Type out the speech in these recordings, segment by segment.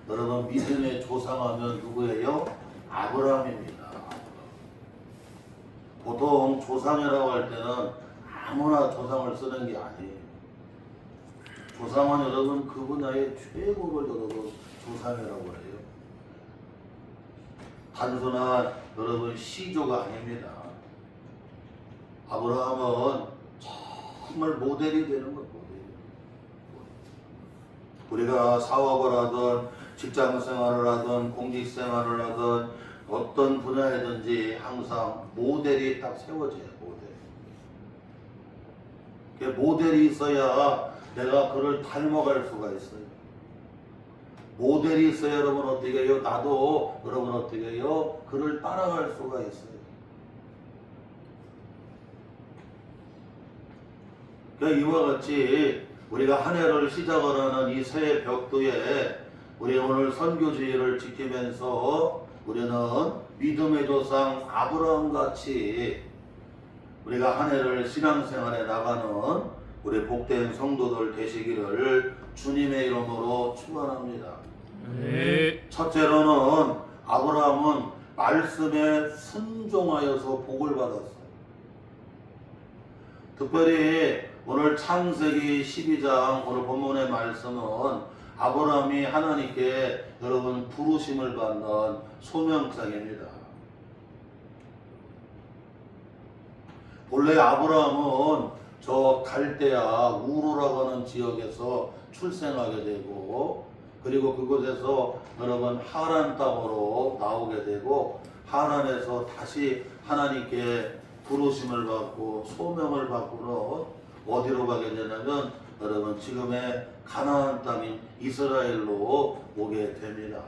여러분 믿음의 조상하면 누구예요? 아브라함입니다. 보통 조상이라고 할 때는 아무나 조상을 쓰는 게 아니에요. 조상은 여러분 그 분야의 최고를 여러분 조상이라고 해요. 단순한 여러분 시조가 아닙니다. 아브라함은 정말 모델이 되는 것. 우리가 사업을 하든 직장 생활을 하든 공직 생활을 하든 어떤 분야에든지 항상 모델이 딱 세워져요. 모델이 있어야 내가 그를 닮아갈 수가 있어요. 모델이 있어야 여러분 어떻게 해요? 나도 여러분 어떻게 해요? 그를 따라갈 수가 있어요. 그러니까 이와 같이 우리가 한 해를 시작을 하는 이 새해 벽두에 우리 오늘 선교주의를 지키면서 우리는 믿음의 조상 아브라함 같이 우리가 한 해를 신앙생활에 나가는 우리 복된 성도들 되시기를 주님의 이름으로 축원합니다. 네. 첫째로는 아브라함은 말씀에 순종하여서 복을 받았어요. 특별히 오늘 창세기 12장 오늘 본문의 말씀은 아브라함이 하나님께 여러분 부르심을 받는 소명장입니다. 본래 아브라함은 저 갈대아 우르라고 하는 지역에서 출생하게 되고 그리고 그곳에서 여러분 하란 땅으로 나오게 되고 하란에서 다시 하나님께 부르심을 받고 소명을 받고는 어디로 가게 되냐면 여러분 지금의 가나안 땅인 이스라엘로 오게 됩니다.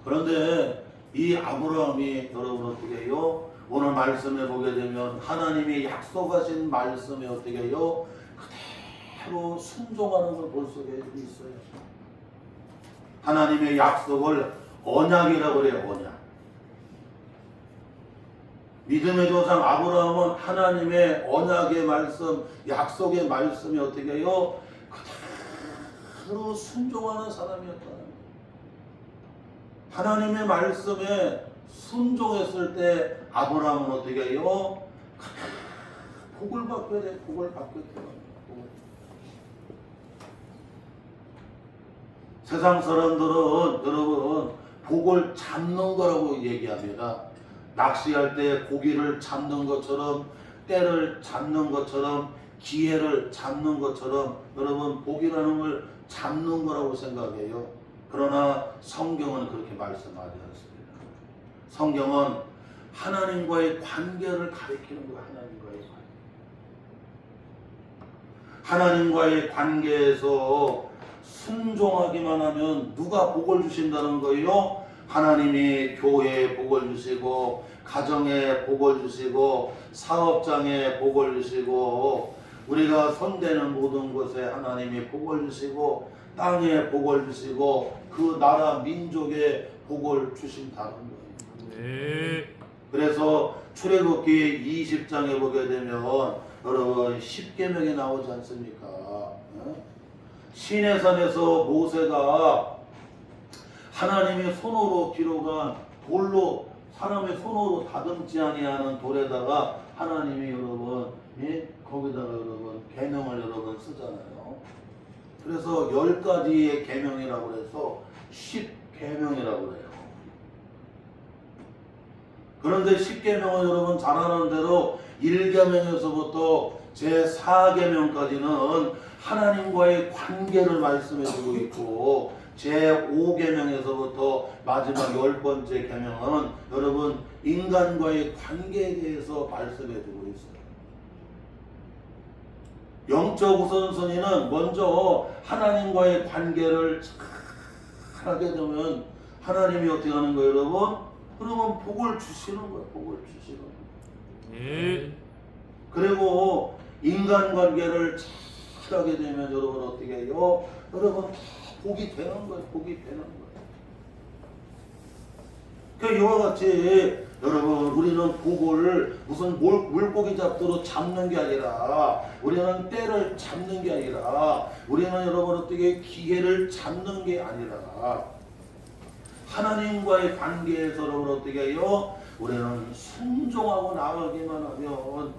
그런데 이 아브라함이 여러분 어떻게 해요? 오늘 말씀에 보게 되면 하나님이 약속하신 말씀에 어떻게 해요? 그대로 순종하는 걸 볼 수가 있어요. 하나님의 약속을 언약이라고 그래요. 언약. 믿음의 조상 아브라함은 하나님의 언약의 말씀, 약속의 말씀이 어떻게 해요? 그대로 순종하는 사람이었다는 거예요. 하나님의 말씀에 순종했을 때 아브라함은 어떻게 해요? 복을 받게 돼. 복을 받게 돼요. 세상 사람들은 여러분 복을 잡는 거라고 얘기합니다. 낚시할 때 고기를 잡는 것처럼 때를 잡는 것처럼 기회를 잡는 것처럼 여러분 복이라는 걸 잡는 거라고 생각해요. 그러나 성경은 그렇게 말씀하지 않습니다. 성경은 하나님과의 관계를 가리키는 거예요. 하나님과의 관계에서 순종하기만 하면 누가 복을 주신다는 거예요? 하나님이 교회에 복을 주시고 가정에 복을 주시고 사업장에 복을 주시고 우리가 손대는 모든 곳에 하나님이 복을 주시고 땅에 복을 주시고 그 나라 민족에 복을 주신다는 거예요. 네. 그래서 출애굽기 20장에 보게 되면 여러분 10계명이 나오지 않습니까? 시내산에서 모세가 하나님의 손으로 기록한 돌로 사람의 손으로 다듬지 아니하는 돌에다가 하나님이 여러분 거기다가 여러분 계명을 여러분 쓰잖아요. 그래서 10가지의 계명이라고 해서 10계명이라고 해요. 그런데 10계명은 여러분 잘 아는 대로 1계명에서부터 제4계명까지는 하나님과의 관계를 말씀해주고 있고 제5계명에서부터 마지막 10번째 계명은 여러분 인간과의 관계에 대해서 말씀해주고 있어요. 영적 우선순위는 먼저 하나님과의 관계를 잘 하게 되면 하나님이 어떻게 하는 거예요, 여러분? 그러면 복을 주시는 거예요. 복을 주시는 거예요. 네. 그리고 인간관계를 잘 하게 되면 여러분 어떻게 해요? 여러분 복이 되는 거예요. 복이 되는 거예요. 그 이와 같이 여러분 우리는 복을 무슨 물고기 잡도록 잡는 게 아니라 우리는 때를 잡는 게 아니라 우리는 여러분 어떻게 기회를 잡는 게 아니라 하나님과의 관계에서 여러분 어떻게 해요? 우리는 순종하고 나가기만 하면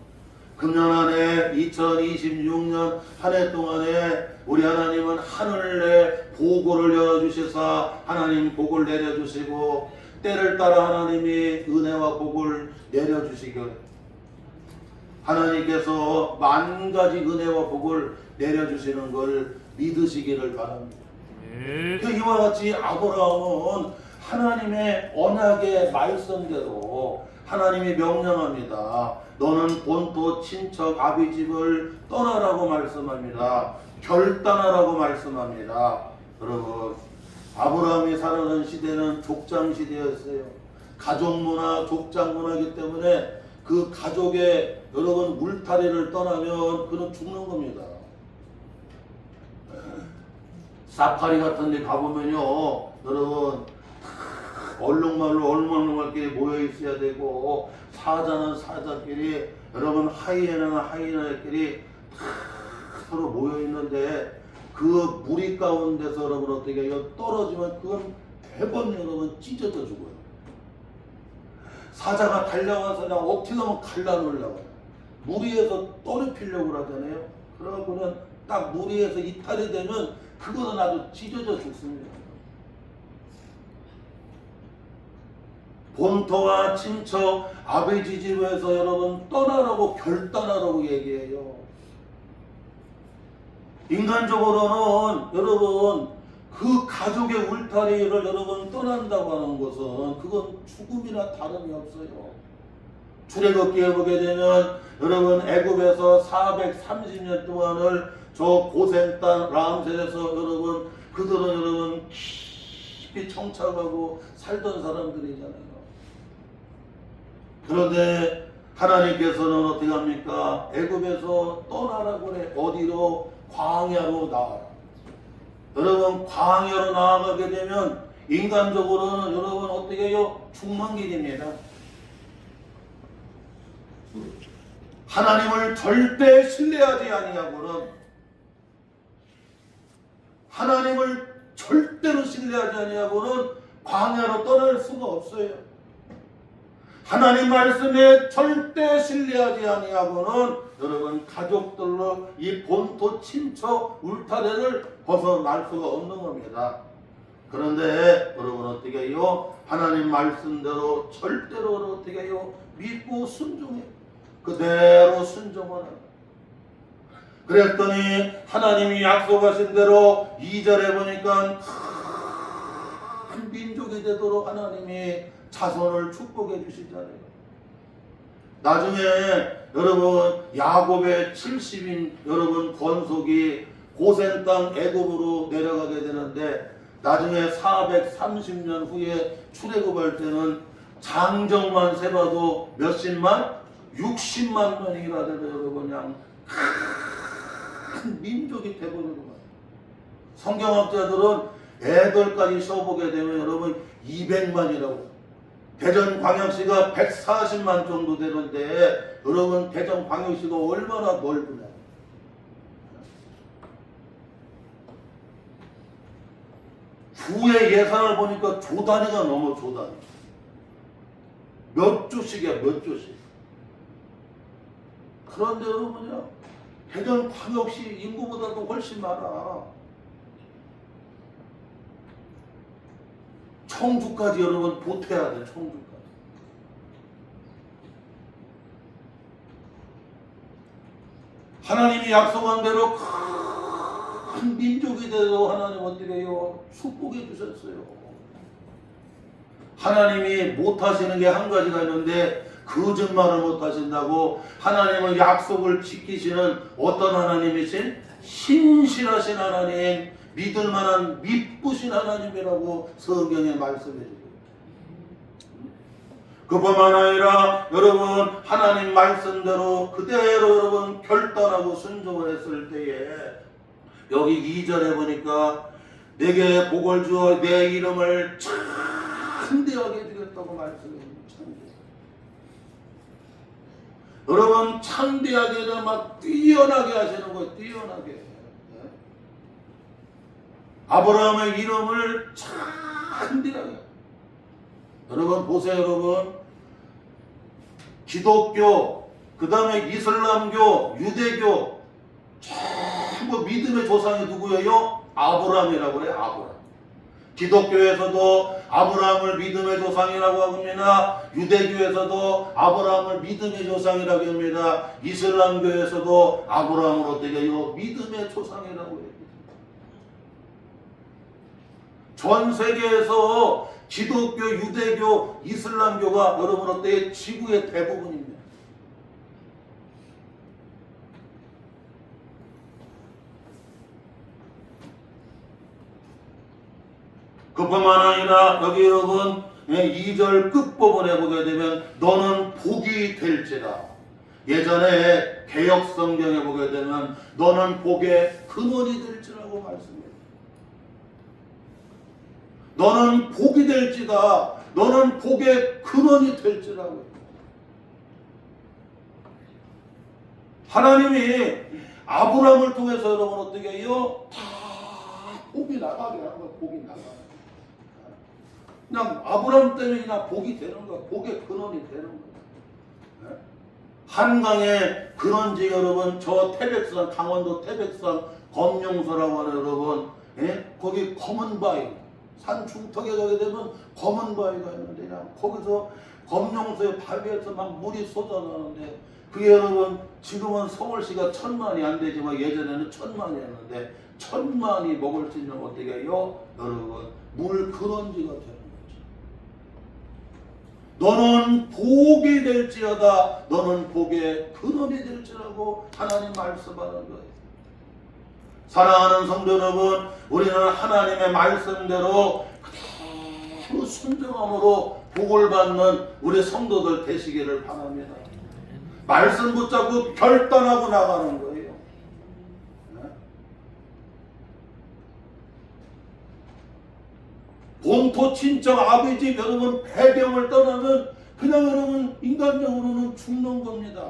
금년 한 해 2026년 한 해 동안에 우리 하나님은 하늘에 보고를 열어주시사 하나님 복을 내려주시고 때를 따라 하나님이 은혜와 복을 내려주시길 하나님께서 만 가지 은혜와 복을 내려주시는 걸 믿으시기를 바랍니다. 이와 같이 아브라함은 하나님의 언약의 말씀대로 하나님이 명령합니다. 너는 본토 친척 아비 집을 떠나라고 말씀합니다. 결단하라고 말씀합니다. 여러분 아브라함이 살아가는 시대는 족장 시대였어요. 가족 문화, 족장 문화이기 때문에 그 가족의 여러분 울타리를 떠나면 그는 죽는 겁니다. 사파리 같은 데 가보면요 여러분 얼룩말로 모여 있어야 되고 사자는 사자끼리 여러분 하이에나는 하이에나끼리 서로 모여 있는데 그 무리 가운데서 여러분 어떻게 해요? 떨어지면 그건 대번 여러분 찢어져 죽어요. 사자가 달려가서 그냥 어떻게 하면 갈라놓으려고 무리에서 떨어뜨리려고 하잖아요. 그러고는 딱 무리에서 이탈이 되면 그거는 아주 찢어져 죽습니다. 본토와 친척 아버지 집에서 여러분 떠나라고 결단하라고 얘기해요. 인간적으로는 여러분 그 가족의 울타리를 여러분 떠난다고 하는 것은 그건 죽음이나 다름이 없어요. 출애굽기에 보게 되면 여러분 애굽에서 430년 동안을 저 고센 땅 람셋에서 여러분 그들은 여러분 깊이 청착하고 살던 사람들이잖아요. 그런데 하나님께서는 어떻게 합니까? 애굽에서 떠나라고 해. 어디로? 광야로 나아라. 여러분 광야로 나아가게 되면 인간적으로는 여러분 어떻게 해요? 죽는 길입니다. 하나님을 절대 신뢰하지 아니하고는 하나님을 절대로 신뢰하지 아니하고는 광야로 떠날 수가 없어요. 하나님 말씀에 절대 신뢰하지 아니하고는 여러분 가족들로 이 본토 친척 울타리를 벗어날 수가 없는 겁니다. 그런데 여러분 어떻게 해요? 하나님 말씀대로 절대로 어떻게 해요? 믿고 순종해. 그대로 순종하라. 그랬더니 하나님이 약속하신 대로 2절에 보니까 큰 민족이 되도록 하나님이 자손을 축복해 주시잖아요. 나중에 여러분 야곱의 70인 여러분 권속이 고센 땅 애굽으로 내려가게 되는데 나중에 430년 후에 출애굽할 때는 장정만 세봐도 몇십만? 60만 명이라 되는 여러분 그냥 큰 민족이 되버리는 거예요. 성경학자들은 애들까지 써보게 되면 여러분 200만이라고. 대전광역시가 140만 정도 되는데 여러분 대전광역시가 얼마나 넓으냐. 주의 예산을 보니까 조 단위가 넘어. 조 단위. 몇 조씩이야 몇 조씩. 그런데 여러분요 대전광역시 인구보다도 훨씬 많아. 청주까지 여러분 보태야 돼. 청주까지. 하나님이 약속한 대로 큰 민족이 되도록 하나님 어떻게 해요? 축복해 주셨어요. 하나님이 못하시는 게 한 가지가 있는데 거짓말을 못하신다고. 하나님은 약속을 지키시는 어떤 하나님이신? 신실하신 하나님, 믿을만한 믿부신 하나님이라고 성경에 말씀해 주고, 그뿐만 아니라 여러분 하나님 말씀대로 그대로 여러분 결단하고 순종을 했을 때에 여기 2절에 보니까 내게 복을 주어 내 이름을 창대하게 해주겠다고 말씀해 주십니다. 여러분 창대하게 막 뛰어나게 하시는 거예요. 뛰어나게. 예? 아브라함의 이름을 창대하게. 여러분 보세요. 여러분 기독교, 그 다음에 이슬람교, 유대교 전부 믿음의 조상이 누구예요? 아브라함이라고 그래요. 아브라함. 기독교에서도 아브라함을 믿음의 조상이라고 합니다. 유대교에서도 아브라함을 믿음의 조상이라고 합니다. 이슬람교에서도 아브라함을 어떻게 해요? 믿음의 조상이라고 해요. 전 세계에서 기독교, 유대교, 이슬람교가 여러분 어때요? 지구의 대부분입니다. 그뿐만 아니라 여기 여러분 2절 끝부분에 보게 되면 너는 복이 될지라. 예전에 개역성경에 보게 되면 너는 복의 근원이 될지라고 말씀해요. 너는 복이 될지다. 너는 복의 근원이 될지라고. 하나님이 아브라함을 통해서 여러분 어떻게 해요? 다 복이 나가게 하는 거예요. 복이 나가게. 그냥 아브라함 때문에 그냥 복이 되는 거야. 복의 근원이 되는 거야. 한강의 근원지 여러분, 저 태백산, 강원도 태백산 검룡소라고 하는 여러분, 거기 검은 바위, 산 중턱에 가게 되면 검은 바위가 있는데 그냥 거기서 검룡소의 바위에서 막 물이 쏟아나는데 그게 여러분 지금은 서울시가 1000만이 안 되지만 예전에는 1000만이었는데 1000만이 먹을 수 있는 어떻게 해요? 여러분 물 근원지가 되는 거죠. 너는 복이 될지어다. 너는 복의 근원이 될지라고 하나님 말씀하는 거예요. 사랑하는 성도 여러분, 우리는 하나님의 말씀대로 그대로 순종함으로 복을 받는 우리 성도들 되시기를 바랍니다. 말씀 붙잡고 결단하고 나가는 거예요. 본토 친정 아버지 여러분 배경을 떠나면 그냥 여러분 인간적으로는 죽는 겁니다.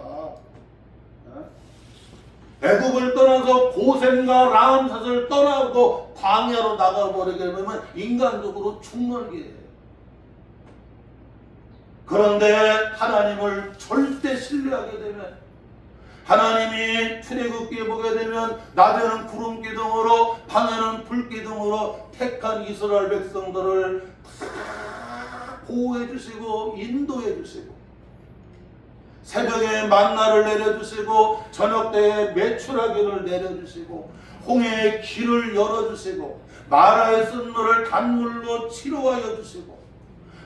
애굽을 떠나서 고센과 람셋을 떠나고 광야로 나가버리게 되면 인간적으로 죽는 길이에요. 그런데 하나님을 절대 신뢰하게 되면 하나님이 출애굽기에 보게 되면 낮에는 구름 기둥으로 밤에는 불 기둥으로 택한 이스라엘 백성들을 보호해 주시고 인도해 주시고 새벽에 만나를 내려주시고 저녁 때에 메추라기를 내려주시고 홍해의 길을 열어주시고 마라의 쓴물을 단물로 치료하여 주시고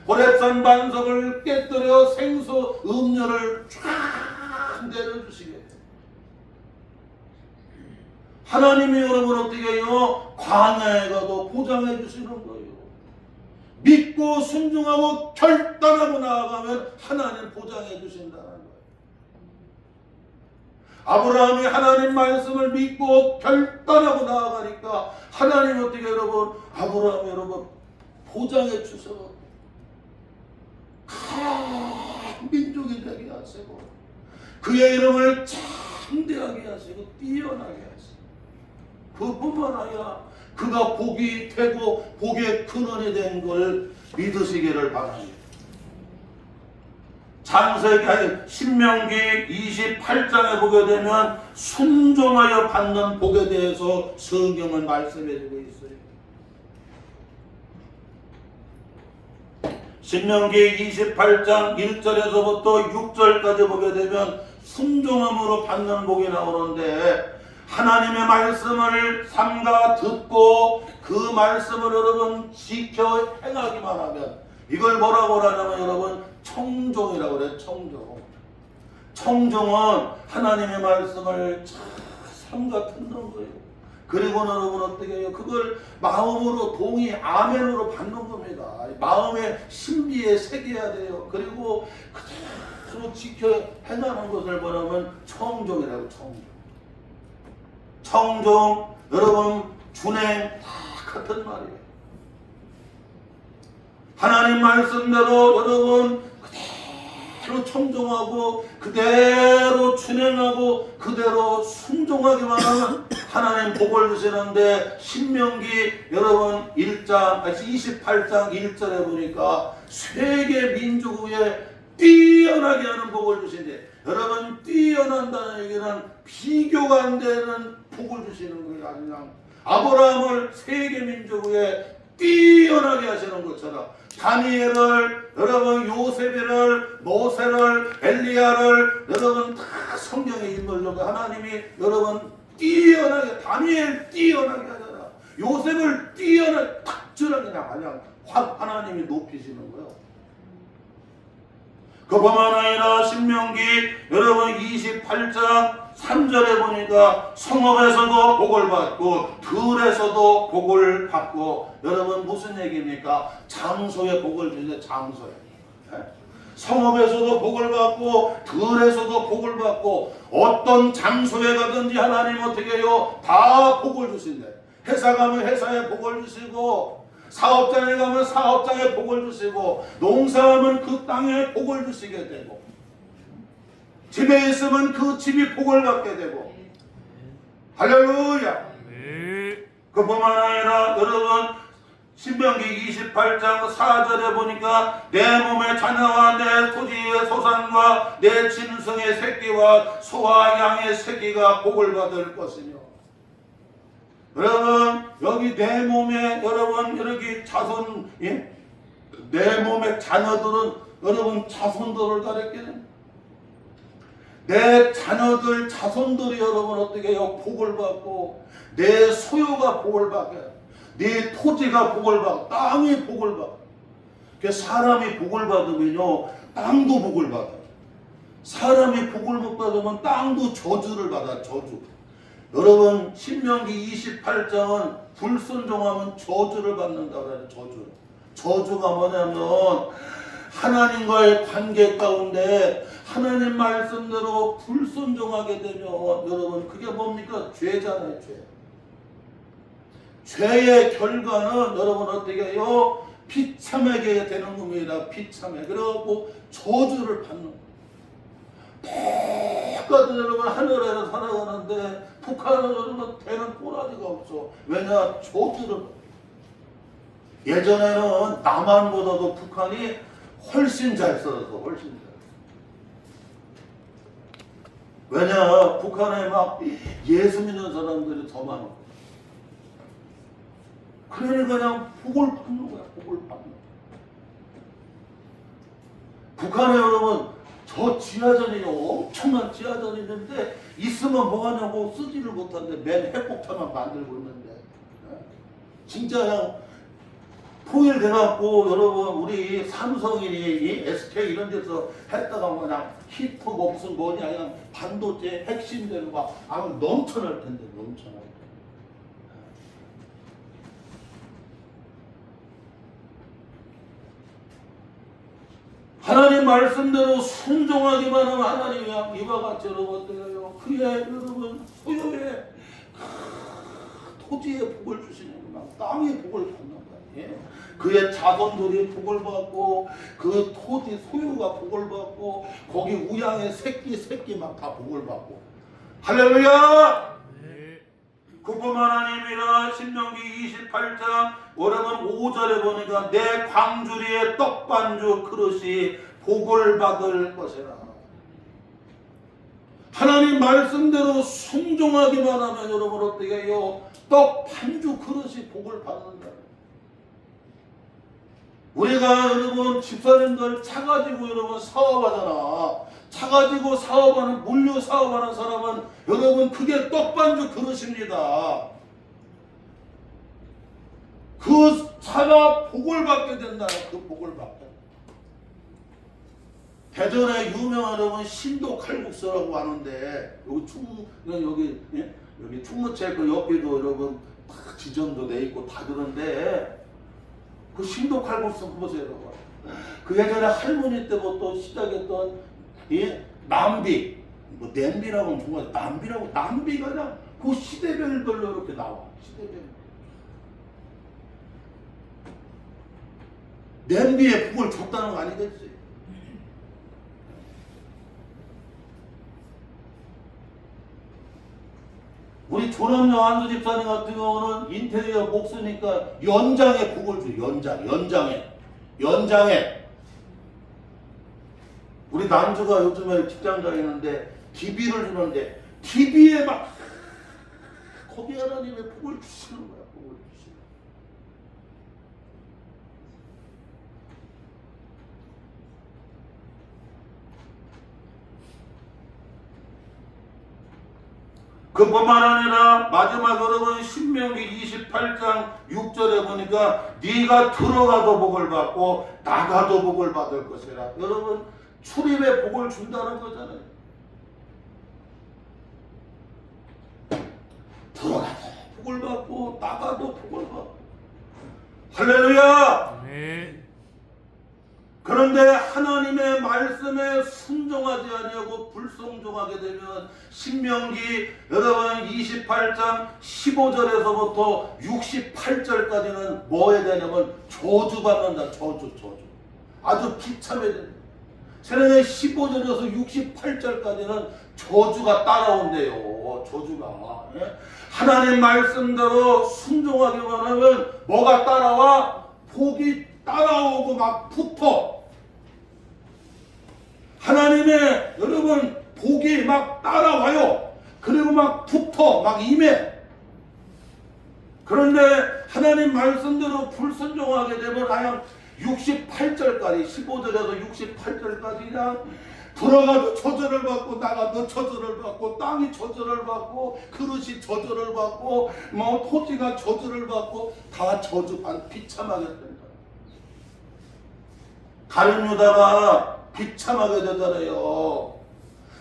호렙산 반석을 깨뜨려 생수 음료를 쫙 내려주시게. 하나님이 여러분 어떻게 해요? 광야에 가도 보장해 주시는 거예요. 믿고 순종하고 결단하고 나아가면 하나님 보장해 주신다는 거예요. 아브라함이 하나님 말씀을 믿고 결단하고 나아가니까 하나님 어떻게 여러분 아브라함 여러분 보장해 주셔서 큰 민족이 되게 하시고 그의 이름을 창대하게 하시고 뛰어나게 하시고 그뿐만 아니라 그가 복이 되고 복의 근원이 된 걸 믿으시기를 바랍니다. 신명기 28장에 보게 되면 순종하여 받는 복에 대해서 성경은 말씀해주고 있어요. 신명기 28장 1절에서부터 6절까지 보게 되면 순종함으로 받는 복이 나오는데 하나님의 말씀을 삼가 듣고 그 말씀을 여러분 지켜 행하기만 하면 이걸 뭐라고 하냐면 여러분 청종이라고 그래요. 청종은 하나님의 말씀을 잘 삼가 듣는 거예요. 그리고 여러분 어떻게 해요? 그걸 마음으로 동의 아멘으로 받는 겁니다. 마음의 신비에 새겨야 돼요. 그리고 그대로 지켜 행하는 것을 뭐냐면 청종이라고. 청종 여러분 준행 다 같은 말이에요. 하나님 말씀대로 여러분 그대로 청종하고 그대로 준행하고 그대로 순종하기만 하면 하나님 복을 주시는데 신명기 여러분 28장 1절에 보니까 세계 민족 위에 뛰어나게 하는 복을 주신대. 여러분 뛰어난다는 얘기는 비교가 안 되는 복을 주시는 거예요. 그냥 아브라함을 세계 민족 위에 뛰어나게 하시는 것처럼 다니엘을 여러분 요셉을 모세를 엘리야를 여러분 다 성경의 인물로 하나님이 여러분 뛰어나게 다니엘 뛰어나게 하잖아. 요셉을 뛰어나게 탁줄하게 그냥 확 하나님이 높이시는 거예요. 그뿐만 아니라 신명기 여러분 28장 3절에 보니까 성읍에서도 복을 받고 들에서도 복을 받고 여러분 무슨 얘기입니까? 장소에 복을 주는데 장소에 성읍에서도 복을 받고 들에서도 복을 받고 어떤 장소에 가든지 하나님 어떻게 해요? 다 복을 주신대. 회사 가면 회사에 복을 주시고 사업장에 가면 사업장에 복을 주시고 농사하면 그 땅에 복을 주시게 되고 집에 있으면 그 집이 복을 받게 되고 할렐루야. 그뿐만 아니라 여러분 신명기 28장 4절에 보니까 내 몸의 자녀와 내 토지의 소산과 내 짐승의 새끼와 소와 양의 새끼가 복을 받을 것이며 여러분 여기 내 몸에 여러분 이렇게 자손 내 몸의 자녀들은 여러분 자손들을 가리키는 내 자녀들 자손들이 여러분 어떻게 해요? 복을 받고 내 소유가 복을 받게 내 토지가 복을 받고 땅이 복을 받고 사람이 복을 받으면요 땅도 복을 받아. 사람이 복을 못 받으면 땅도 저주를 받아. 저주. 여러분 신명기 28장은 불순종하면 저주를 받는다고 그래요. 저주. 저주가 뭐냐면 하나님과의 관계 가운데 하나님 말씀대로 불순종하게 되면 여러분 그게 뭡니까? 죄잖아요. 죄. 죄의 결과는 여러분 어떻게 해요? 비참하게 되는 겁니다. 비참해. 그래갖고 저주를 받는 거예요. 똑같은 여러분 하늘에서 살아가는데 북한은 여러분 되는 꼬라지가 없어. 왜냐? 저주를. 예전에는 남한보다도 북한이 훨씬 잘 살아서 훨씬 잘. 왜냐? 북한에 막 예수 믿는 사람들이 더 많아. 그러니까 그냥 복을 받는 거야. 복을 받는 거야. 북한에 여러분 저 지하전이 엄청난 지하전이 있는데 있으면 뭐하냐고 쓰지를 못하는데 맨 핵폭탄만 만들고 있는데 진짜 그냥 통일돼갖고 여러분 우리 삼성이니 SK 이런 데서 했다가 그냥 히터 뭐 무슨 뭐냐 그냥 반도체 핵심대로 막 아마 넘쳐날 텐데 넘쳐날 텐데. 하나님 말씀대로 순종하기만 하면 하나님이 이와 같이 여러분 어때요? 그의 여러분 소유의 토지에 복을 주시는구나. 땅에 복을 받는다. 예? 그의 자손들이 복을 받고 그 토지 소유가 복을 받고 거기 우양의 새끼 막 다 복을 받고 할렐루야. 그뿐만 아니라 신명기 28장 여러분 5절에 보니까 내 광주리의 떡반주 그릇이 복을 받을 것이라. 하나님 말씀대로 순종하기만 하면 여러분 어떻게 해요? 떡반주 그릇이 복을 받는다. 우리가 여러분 집사님들 차 가지고 여러분 사업하잖아. 차 가지고 사업하는 물류 사업하는 사람은 여러분 그게 떡반주 그릇입니다. 그 차가 복을 받게 된다는 그 복을 받게. 대전에 유명한 여러분 신도 칼국수라고 하는데 여기 충무채 그 옆에도 여러분 다 지점도 돼 있고 다 그런데 그 신도 칼국수 보세요 여러분. 그 예전에 할머니 때부터 시작했던 이 남비, 뭐 냄비라고 하면 정말 남비라고 남비가 그냥 그 시대별로 이렇게 나와. 시대별. 냄비에 복을 줬다는 거 아니겠지? 우리 조남녀 안수 집사님 같은 경우는 인테리어 목수니까 연장에 복을 줘. 연장에. 우리 남주가 요즘에 직장 다니는데 TV를 주는데 TV에 막 거기 하나님의 복을 주시는 거야. 복을 주시는 거야. 그뿐만 아니라 마지막 여러분 신명기 28장 6절에 보니까 네가 들어가도 복을 받고 나가도 복을 받을 것이라. 여러분 출입에 복을 준다는 거잖아요. 들어가도 복을 받고 나가도 복을 받고. 할렐루야. 아멘. 그런데 하나님의 말씀에 순종하지 아니하고 불순종하게 되면 신명기 여러분 28장 15절에서부터 68절까지는 뭐에 대냐면 저주받는다. 저주. 아주 비참해 됩니다. 세상에 15절에서 68절까지는 저주가 따라온대요. 저주가. 하나님 말씀대로 순종하기만 하면 뭐가 따라와? 복이 따라오고 막 붙어. 하나님의 여러분 복이 막 따라와요. 그리고 막 붙어. 막 임해. 그런데 하나님 말씀대로 불순종하게 되면 그냥 68절까지 15절에서 68절까지 그냥 들어가도 저절을 받고 나가도 저절을 받고 땅이 저절을 받고 그릇이 저절을 받고 뭐 토지가 저절을 받고 다 저주반 비참하게 된다. 가룟 유다가 비참하게 되잖아요.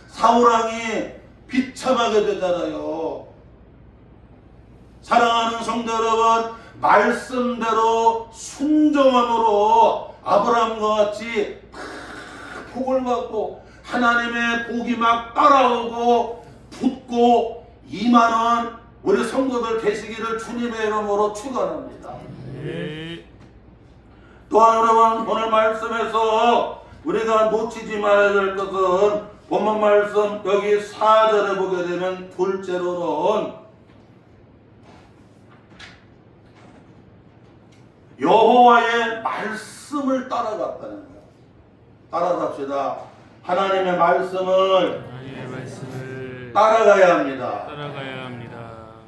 사울왕이 비참하게 되잖아요. 사랑하는 성도 여러분, 말씀대로 순종함으로 아브라함과 같이 복을 받고 하나님의 복이 막 따라오고 붙고 임하는 우리 성도들 되시기를 주님의 이름으로 축원합니다. 네. 또한 여러분 오늘 말씀에서 우리가 놓치지 말아야 될 것은 본문 말씀 여기 4절에 보게 되면 둘째로는 여호와의 말씀을 따라갔다는 거예요. 따라갑시다. 하나님의 말씀을 따라가야 합니다.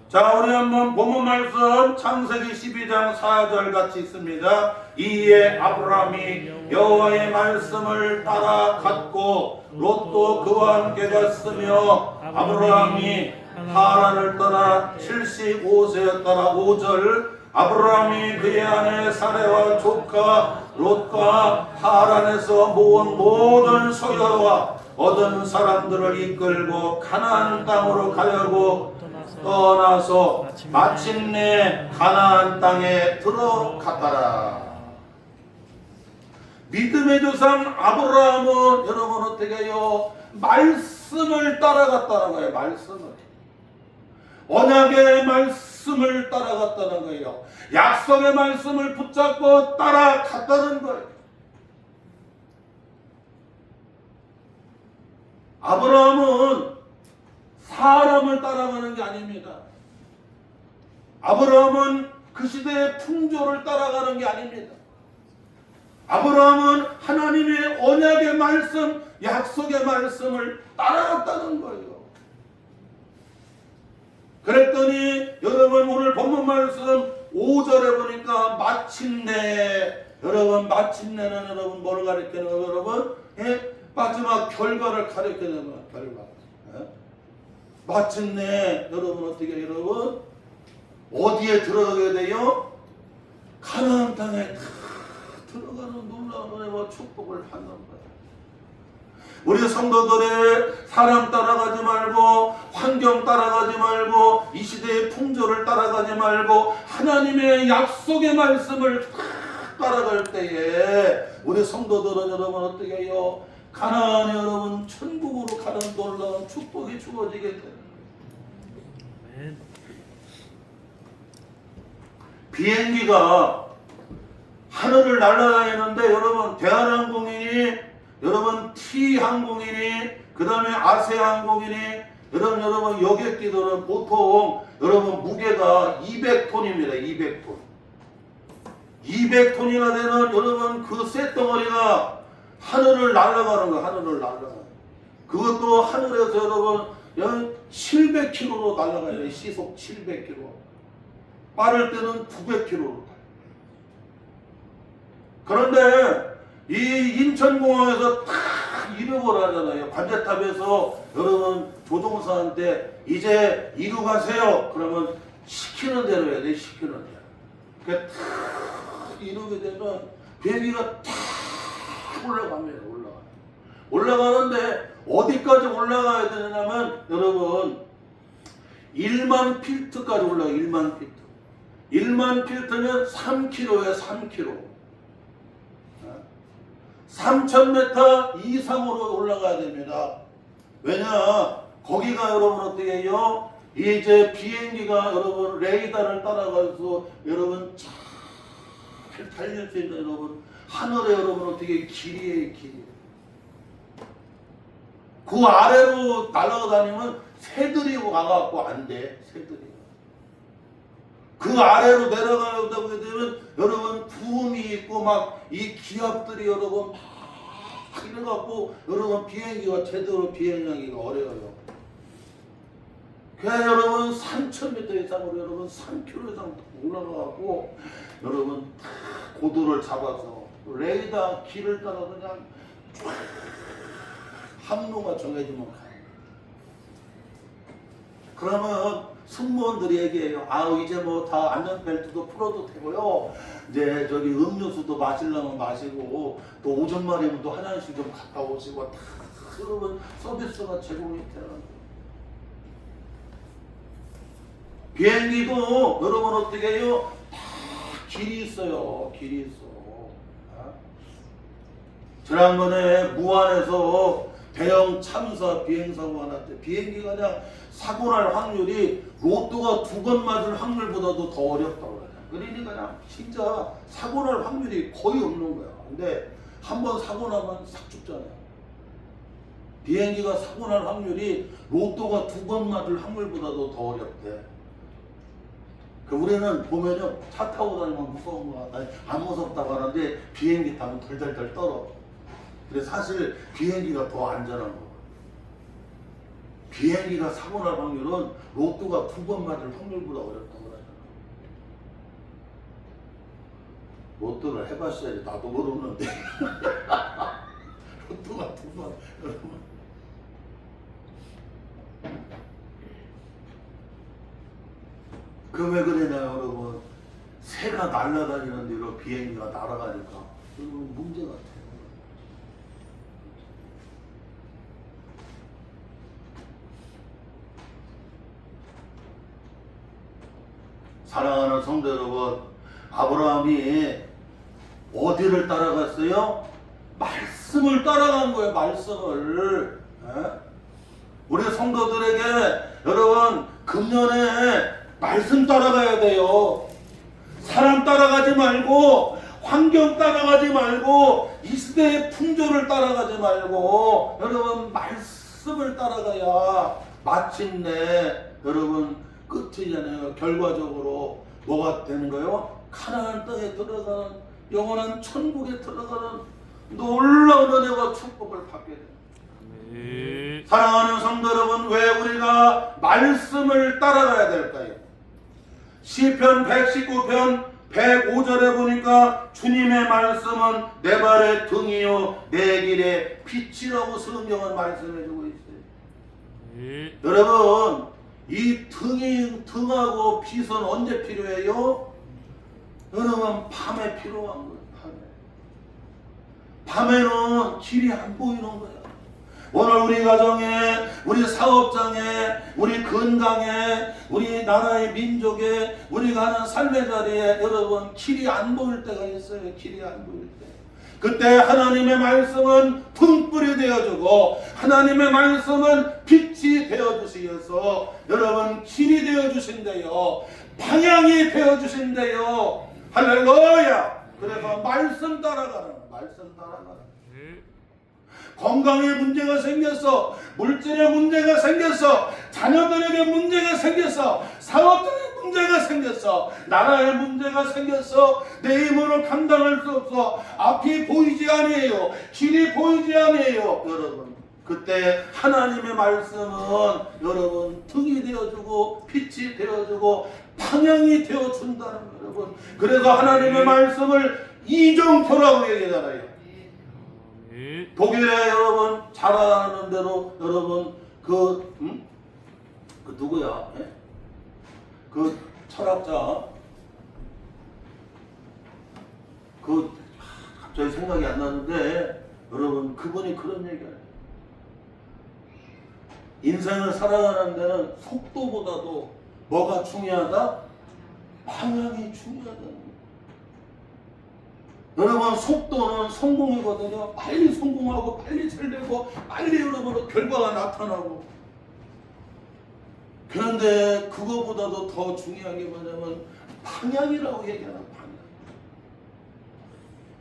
자, 우리 한번 본문 말씀 창세기 12장 4절 같이 있습니다. 이에 아브라함이 여호와의 말씀을 따라갔고 롯도 그와 함께 갔으며 아브라함이 하란을 떠나 75세였더라. 5절 아브라함이 그의 아내 사레와 조카 롯과 하란에서 모은 모든 소유와 얻은 사람들을 이끌고 가나안 땅으로 가려고 떠나서 마침내 가나안 땅에 들어갔더라. 믿음의 조상 아브라함은 여러분 어떻게 해요? 말씀을 따라갔다는 거예요. 말씀을. 언약의 말씀을 따라갔다는 거예요. 약속의 말씀을 붙잡고 따라갔다는 거예요. 아브라함은 사람을 따라가는 게 아닙니다. 아브라함은 그 시대의 풍조를 따라가는 게 아닙니다. 아브라함은 하나님의 언약의 말씀, 약속의 말씀을 따라갔다는 거예요. 그랬더니 여러분 오늘 본문 말씀 5절에 보니까 마침내 여러분 마침내는 여러분 뭐를 가리키는 거예요? 여러분 마지막 결과를 가리키는 거예요. 결과. 마침내 여러분 어떻게 여러분 어디에 들어가게 돼요? 가나안 땅에 들어가는 놀라운 은혜와 축복을 받는 거예요. 우리 성도들의 사람 따라가지 말고 환경 따라가지 말고 이 시대의 풍조를 따라가지 말고 하나님의 약속의 말씀을 따라갈 때에 우리 성도들은 여러분 어떻게 해요? 가나안에 여러분 천국으로 가는 놀라운 축복이 주어지게 되는 거예요. 비행기가 하늘을 날아다니는데 여러분 대한항공이니 여러분 T항공이니 그 다음에 아세항공이니 여러분 여객기들은 보통 여러분 무게가 200톤입니다. 200톤. 200톤이나 되는 여러분 그 쇳덩어리가 하늘을 날아가는 거, 하늘을 날아가는 거. 그것도 하늘에서 여러분 700km로 날아가요. 시속 700km. 빠를 때는 900km로 가요. 그런데 이 인천공항에서 탁 이륙을 하잖아요. 관제탑에서 여러분 조종사한테 이제 이륙하세요. 그러면 시키는 대로 해야 돼. 시키는 대로. 그러니까 탁 이륙이 되면 비행기가 탁 올라갑니다. 올라가는데 어디까지 올라가야 되냐면 여러분 1만 필트까지 올라가요. 1만 필트. 1만 필트면 3km에 3km. 3,000m 이상으로 올라가야 됩니다. 왜냐? 거기가 여러분 어떻게 해요? 이제 비행기가 여러분 레이더를 따라가서 여러분 잘 달릴 수 있는 여러분 하늘에 여러분 어떻게 길이에요, 길이. 그 아래로 날아다니면 새들이 와갖고 안 돼, 새들이. 그 아래로 내려가다 보게 되면 여러분 부음이 있고 막 이 기압들이 여러분 막 이래갖고 여러분 비행기가 제대로 비행하기가 어려워요. 그래서 여러분 3,000m 이상으로 여러분 3km 이상 올라가갖고 여러분 고도를 잡아서 레이더 길을 따라 그냥 쫙 항로가 정해지면 가요. 그러면 승무원들이 얘기해요. 이제 뭐 다 안전벨트도 풀어도 되고요. 이제 저기 음료수도 마시려면 마시고 또 오전 말이면 또 화장실 좀 갔다 오시고 다 여러분 서비스가 제공이 되는 거예요. 비행기도 여러분 어떻게 해요? 다 길이 있어요. 길이 있어. 지난번에 무안에서 대형 참사 비행사고가 났대. 비행기가 그냥 사고 날 확률이 로또가 2번 맞을 확률보다도 더 어렵다고 그래요. 그러니까 그냥 진짜 사고 날 확률이 거의 없는 거야. 근데 한 번 사고 나면 싹 죽잖아요. 비행기가 사고 날 확률이 로또가 2번 맞을 확률보다도 더 어렵대. 우리는 보면요, 차 타고 다니면 무서운 거 같아. 안 무섭다고 하는데 비행기 타면 덜덜덜 떨어. 근데 사실 비행기가 더 안전한 거. 비행기가 사고 날 확률은 로또가 2번 맞을 확률보다 어렵다고 하잖아. 로또를 해봤어야지. 나도 모르는데. 로또가 2번, 여러분. 그 왜 그러냐요, 여러분. 새가 날아다니는 대로 비행기가 날아가니까 여러분 문제가 돼요. 사랑하는 성도 여러분, 아브라함이 어디를 따라갔어요? 말씀을 따라간 거예요. 말씀을. 우리 성도들에게 여러분 금년에 말씀 따라가야 돼요. 사람 따라가지 말고 환경 따라가지 말고 이 시대의 풍조를 따라가지 말고 여러분 말씀을 따라가야 마침내 여러분 끝이잖아요. 결과적으로 뭐가 되는 거예요? 가나안 땅에 들어가는 영원한 천국에 들어가는 놀라운 은혜와 축복을 받게 됩니다. 네. 사랑하는 성도 여러분, 왜 우리가 말씀을 따라가야 될까요? 시편 119편 105절에 보니까 주님의 말씀은 내 발의 등이요 내 길의 빛이라고 성경은 말씀해주고 있어요. 네. 여러분, 이 등하고 빛은 언제 필요해요? 여러분, 밤에 필요한 거예요. 밤에는 길이 안 보이는 거예요. 오늘 우리 가정에, 우리 사업장에, 우리 건강에, 우리 나라의 민족에, 우리가 하는 삶의 자리에 여러분 길이 안 보일 때가 있어요. 길이 안 보일 때. 그때 하나님의 말씀은 등불이 되어주고 하나님의 말씀은 빛이 되어주시어서 여러분 길이 되어주신대요. 방향이 되어주신대요. 할렐루야. 그래서 말씀 따라가는 말씀 따라가는 건강에 문제가 생겼어. 물질에 문제가 생겼어. 자녀들에게 문제가 생겼어. 사업들에 문제가 생겼어. 나라에 문제가 생겼어. 내 힘으로 감당할 수 없어. 앞이 보이지 아니에요. 길이 보이지 아니에요. 여러분, 그때 하나님의 말씀은 여러분 등이 되어주고 빛이 되어주고 방향이 되어준다는 거예요. 여러분, 그래서 하나님의 말씀을 이정표라고 얘기하잖아요. 독일에 여러분 잘 아는 대로 여러분 그 누구야? 예? 그 철학자 갑자기 생각이 안 나는데 여러분 그분이 그런 얘기해요. 인생을 살아가는 데는 속도보다도 뭐가 중요하다? 방향이 중요하다. 여러분, 속도는 성공이거든요. 빨리 성공하고 빨리 잘되고 빨리 여러분 결과가 나타나고. 그런데 그거보다도 더 중요한 게 뭐냐면 방향이라고 얘기하는 방향.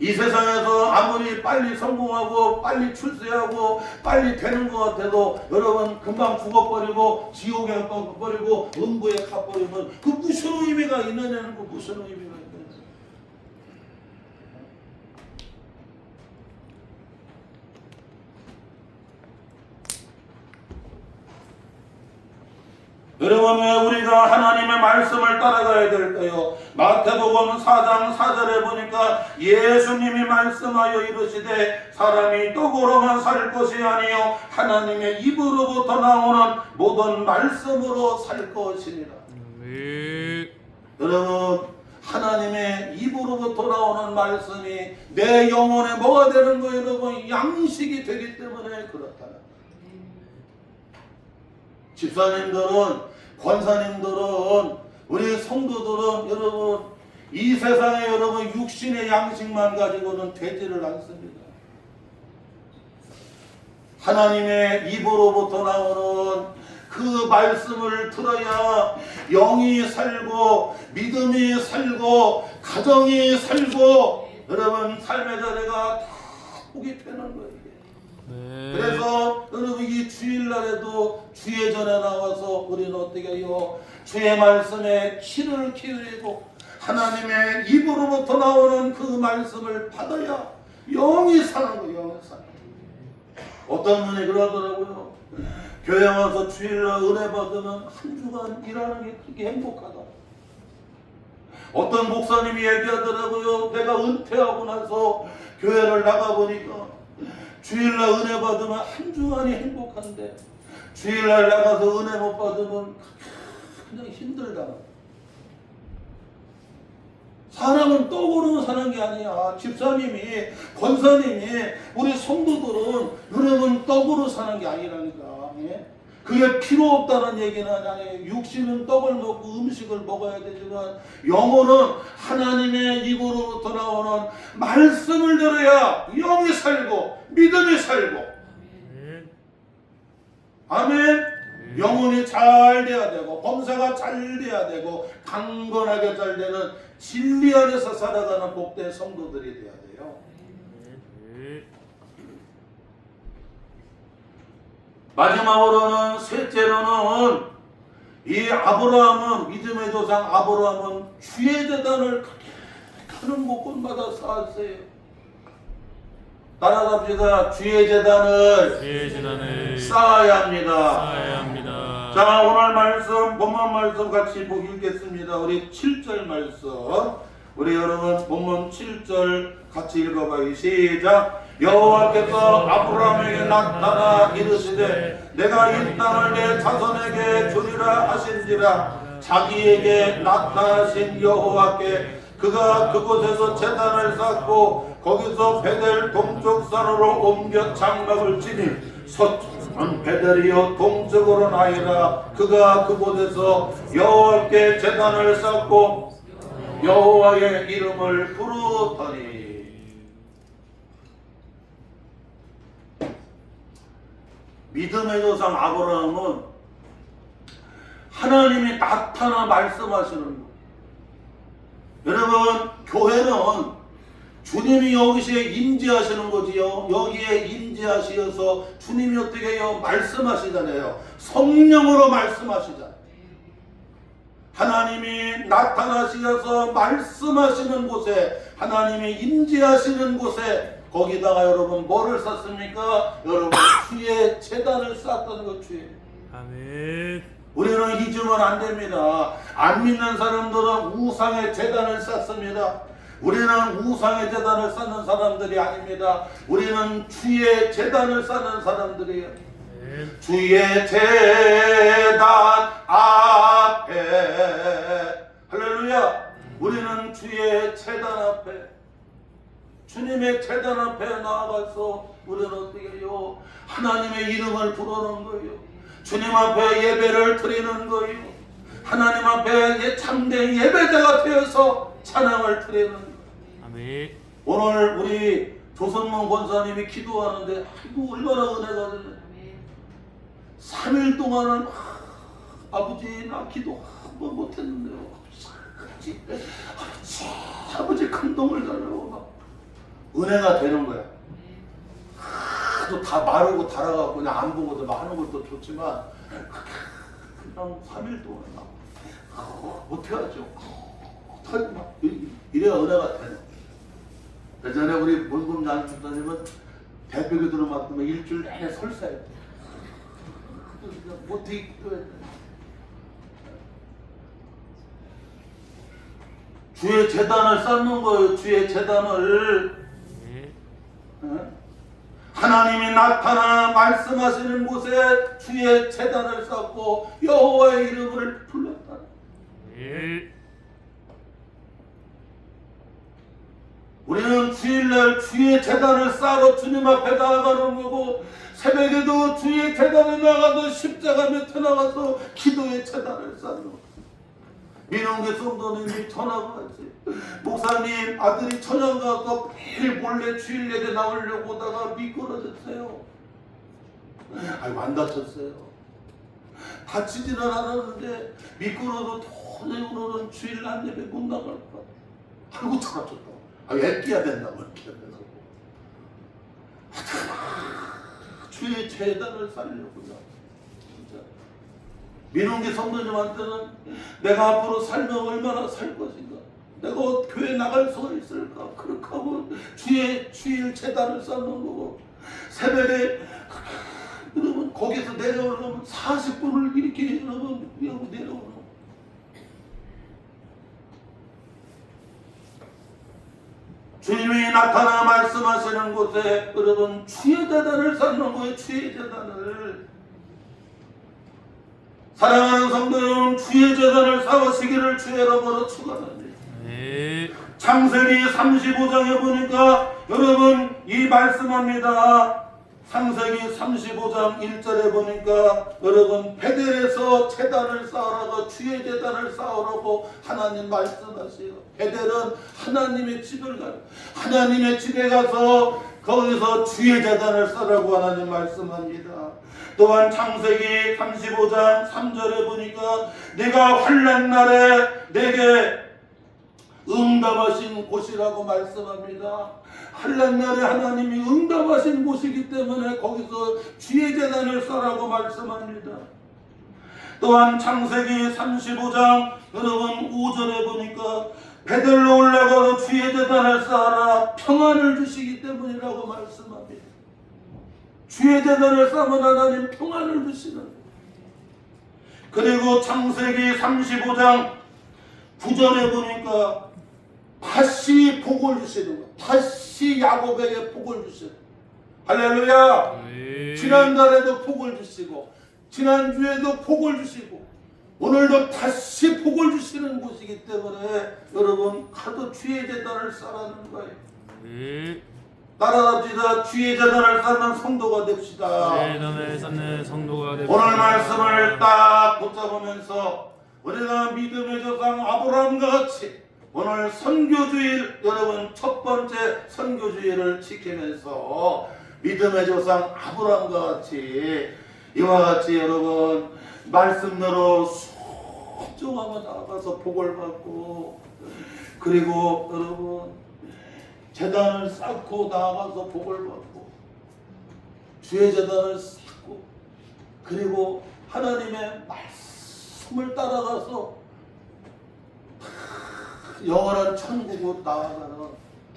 이 세상에서 아무리 빨리 성공하고 빨리 출세하고 빨리 되는 것 같아도 여러분 금방 죽어버리고 지옥에 가버리고 음부에 가버리면 그 무슨 의미가 있느냐는 그 무슨 의미가 있느냐. 여러분, 왜 우리가 하나님의 말씀을 따라가야 될까요? 마태복음 4장 4절에 보니까 예수님이 말씀하여 이르시되 사람이 떡으로만 살 것이 아니요 하나님의 입으로부터 나오는 모든 말씀으로 살 것이니라. 여러분, 하나님의 입으로부터 나오는 말씀이 내 영혼에 뭐가 되는 거예요? 여러분, 양식이 되기 때문에 그렇다. 집사님들은, 권사님들은, 우리 성도들은 여러분 이 세상에 여러분 육신의 양식만 가지고는 되지를 않습니다. 하나님의 입으로부터 나오는 그 말씀을 들어야 영이 살고 믿음이 살고 가정이 살고 여러분 삶의 자리가 다 복이 되는 거예요. 그래서 여러분 이 주일날에도 주의 전에 나와서 우리는 어떻게 해요? 주의 말씀에 키를 기울이고 하나님의 입으로부터 나오는 그 말씀을 받아야 영이 사는 거예요. 영이 사는 거예요. 어떤 분이 그러더라고요. 교회 와서 주일날 은혜 받으면 한 주간 일하는 게 그렇게 행복하다. 어떤 목사님이 얘기하더라고요. 내가 은퇴하고 나서 교회를 나가보니까 주일날 은혜 받으면 한 주간이 행복한데 주일날 나가서 은혜 못 받으면 그냥 힘들다. 사람은 떡으로 사는 게 아니야. 집사님이, 권사님이, 우리 성도들은 여러분 떡으로 사는 게 아니라니까. 예? 그게 필요 없다는 얘기는 아니에요. 육신은 떡을 먹고 음식을 먹어야 되지만 영혼은 하나님의 입으로부터 나오는 말씀을 들어야 영이 살고 믿음이 살고. 아멘. 영혼이 잘 돼야 되고 범사가 잘 돼야 되고 강건하게 잘 되는 진리 안에서 살아가는 복된 성도들이 돼야 돼요. 마지막으로는 셋째로는 이 아브라함은 믿음의 조상 아브라함은 주의 제단을 가는 곳곳마다 쌓았어요. 따라갑시다. 주의 제단을 쌓아야 합니다. 자, 오늘 말씀 본문 말씀 같이 읽겠습니다. 우리 7절 말씀 우리 여러분 본문 7절 같이 읽어봐요. 시작. 여호와께서 아브라함에게 나타나 이르시되 내가 이 땅을 내 자손에게 주리라 하신지라. 자기에게 나타나신 여호와께 그가 그곳에서 제단을 쌓고 거기서 베델 동쪽 산으로 옮겨 장막을 지니 서쪽은 베델이요 동쪽으로 나이라. 그가 그곳에서 여호와께 제단을 쌓고 여호와의 이름을 부르더니. 믿음의 조상 아브라함은 하나님이 나타나 말씀하시는 거예요. 여러분, 교회는 주님이 여기에 임재하시는 거지요. 여기에 임재하시어서 주님이 어떻게 해요? 말씀하시잖아요. 성령으로 말씀하시잖아요. 하나님이 나타나시어서 말씀하시는 곳에, 하나님이 임재하시는 곳에, 거기다가 여러분 뭐를 쌓습니까? 여러분 주의 제단을 쌓았다는 것. 주의. 아멘. 우리는 잊으면 안 됩니다. 안 믿는 사람들은 우상의 제단을 쌓습니다. 우리는 우상의 제단을 쌓는 사람들이 아닙니다. 우리는 주의 제단을 쌓는 사람들이에요. 아멘. 주의 제단 앞에, 할렐루야. 우리는 주의 제단 앞에, 주님의 제단 앞에 나아가서 우리는 어떻게 해요? 하나님의 이름을 부르는 거예요. 주님 앞에 예배를 드리는 거예요. 하나님 앞에 참된 예배자가 되어서 찬양을 드리는 거예요. 아멘. 오늘 우리 조선문 권사님이 기도하는데 아이고 얼마나 은혜가 되네. 3일 동안은 아버지 나 기도 한 번 못했는데요. 아버지 감동을 달라고 은혜가 되는 거야. 하도 다 마르고 달아갖고 그냥 안 보고도 하는 것도 좋지만 그냥 3일 동안 어떻게 하죠? 이래야 은혜가 되네. 예전에 우리 문금 양 집사님은 대표기도를 맡으면 일주일 내내 설사해요. 어떻게 기도해야 돼? 주의 제단을 쌓는 거예요. 주의 제단을. 하나님이 나타나 말씀하시는 곳에 주의 제단을 쌓고 여호와의 이름을 불렀다. 우리는 주일날 주의 제단을 쌓으러 주님 앞에 나아가는 거고, 새벽에도 주의 제단에 나가서 십자가 밑에 나가서 기도의 제단을 쌓는 거고. 민원계 성도님이 전화가 왔지. 목사님 아들이 천양 가서 매일 몰래 주일 예배 나오려고 하다가 미끄러졌어요. 아이고 안 다쳤어요. 다치지는 않았는데 미끄러도 도저히 주일 날 예배 못 나갈 것 같아. 아이고 다쳤다. 애끼야 된다고 애끼야 된다고. 주의 제단을 쌓으려고요. 민원계 성도님한테는 내가 앞으로 살면 얼마나 살 것인가, 내가 교회 나갈 수가 있을까, 그렇게 하고 주일 제단을 쌓는 거고, 새벽에 여러분 거기서 내려오려면 40분을 이렇게 여러분 내려오는 거. 주님이 나타나 말씀하시는 곳에 여러분 주의 제단을 쌓는 거예요. 주의 제단을. 사랑하는 성도 여러분, 주의 제단을 쌓으시기를 주의 이름으로 축원합니다. 창세기 35장에 보니까 여러분 이 말씀합니다. 창세기 35장 1절에 보니까 여러분 베델에서 제단을 쌓으라고, 주의 제단을 쌓으라고 하나님 말씀하세요. 베델은 하나님의 집을 가요. 하나님의 집에 가서 거기서 주의 제단을 쌓으라고 하나님 말씀합니다. 또한 창세기 35장 3절에 보니까 내가 환난 날에 내게 응답하신 곳이라고 말씀합니다. 환난 날에 하나님이 응답하신 곳이기 때문에 거기서 주의 제단을 쌓으라고 말씀합니다. 또한 창세기 35장 여러분 5절에 보니까 베델로 올라가서 주의 제단을 쌓아라, 평안을 주시기 때문이라고 말씀합니다. 주의 제단을 쌓으면 하나님 평안을 주시는. 그리고 창세기 35장 9절에 보니까 다시 복을 주시는 거, 다시 야곱에게 복을 주시는. 할렐루야. 지난달에도 복을 주시고 지난주에도 복을 주시고 오늘도 다시 복을 주시는 곳이기 때문에 여러분 하도 주의 제단을 쌓아는 거예요. 따라합시다. 주의 제단을 쌓는 성도가 됩시다. 주의 제단을 쌓는 성도가 됩시다. 오늘 말씀을 딱 붙잡으면서 우리가 믿음의 조상 아브라함과 같이 오늘 선교주일, 여러분 첫 번째 선교주일을 지키면서 믿음의 조상 아브라함과 같이 이와 같이 여러분 말씀대로 순종하며 나아가서 복을 받고, 그리고 여러분 제단을 쌓고 나아가서 복을 받고 주의 제단을 쌓고 그리고 하나님의 말씀을 따라가서 영원한 천국으로 나아가는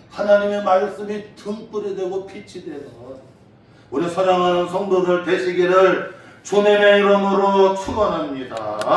하나님의 말씀이 등불이 되고 빛이 되는 우리 사랑하는 성도들 되시기를 주님의 이름으로 축원합니다.